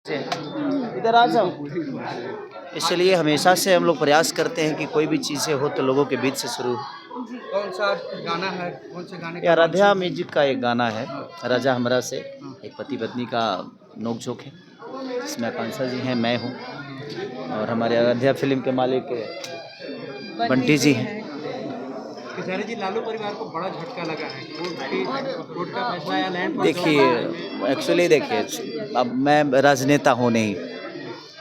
इधर आ जाओ। इसलिए हमेशा से हम लोग प्रयास करते हैं कि कोई भी चीज़ें हो तो लोगों के बीच से शुरू। कौन सा गाना है, कौन से गाने ये का आराध्या म्यूजिक का एक गाना है, राजा हमरा से, एक पति पत्नी का नोक-झोंक है। इसमें आकांक्षा जी हैं, मैं हूँ और हमारे आराध्या फिल्म के मालिक बंटी जी हैं। खेसारी जी, लालू परिवार को बड़ा झटका लगा है। कोर्ट का फैसला या लैंड देखिए, एक्चुअली देखिए, अब मैं राजनेता हूँ नहीं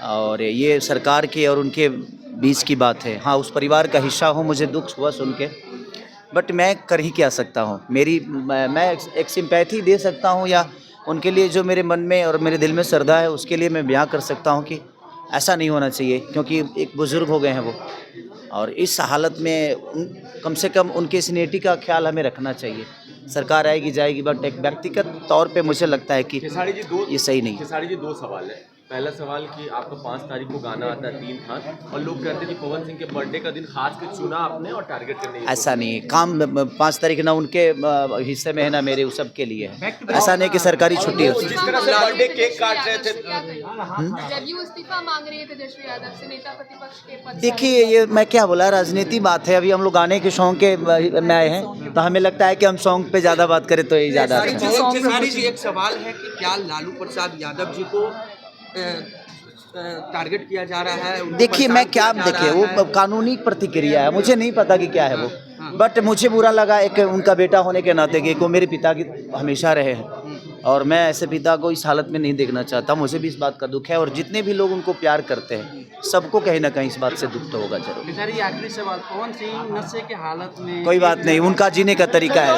और ये सरकार के और उनके बीच की बात है। हाँ, उस परिवार का हिस्सा हूँ, मुझे दुख हुआ सुन के, बट मैं कर ही क्या सकता हूँ। मैं एक सिंपैथी दे सकता हूँ या उनके लिए जो मेरे मन में और मेरे दिल में श्रद्धा है उसके लिए मैं बयां कर सकता हूँ कि ऐसा नहीं होना चाहिए, क्योंकि एक बुज़ुर्ग हो गए हैं वो, और इस हालत में कम से कम उनके स्नेटी का ख्याल हमें रखना चाहिए। सरकार आएगी जाएगी, बट एक व्यक्तिगत तौर पे मुझे लगता है कि ये सही नहीं है। खेसारी जी, दो सवाल है। पहला सवाल कि आपका 5 तारीख को गाना आता है 3 था और लोग कहते हैं कि पवन सिंह के बर्थडे का दिन खास के चुना आपने और टारगेट करने की। ऐसा नहीं है, काम 5 तारीख ना उनके हिस्से में है ना मेरे, उस सब के लिए है। ऐसा नहीं कि सरकारी छुट्टी हो। जिस तरह से बर्थडे केक काट रहे थे, जदयू इस्तीफा मांग रही है तेजस्वी यादव से नेता प्रतिपक्ष के पद। देखिए, ये मैं क्या बोला, राजनीति बात है। अभी हम लोग गाने के शौक के में आए हैं, तो हमें लगता है कि हम सॉन्ग पे ज़्यादा बात करें तो ये ज़्यादा अच्छा है। खेसारी जी, एक सवाल है कि क्या लालू प्रसाद यादव जी को टारगेट किया जा रहा है? देखिए, मैं क्या, देखिए वो कानूनी प्रतिक्रिया है, मुझे नहीं पता कि क्या है वो, बट मुझे बुरा लगा एक उनका बेटा होने के नाते कि वो मेरे पिता की हमेशा रहे हैं और मैं ऐसे पिता को इस हालत में नहीं देखना चाहता। मुझे भी इस बात का दुख है और जितने भी लोग उनको प्यार करते हैं सबको कहीं ना कहीं इस बात से दुख तो होगा जरूर। खेसारी, आखिरी सवाल, पवन सिंह नशे के हालत में, कोई बात नहीं, उनका जीने का तरीका है।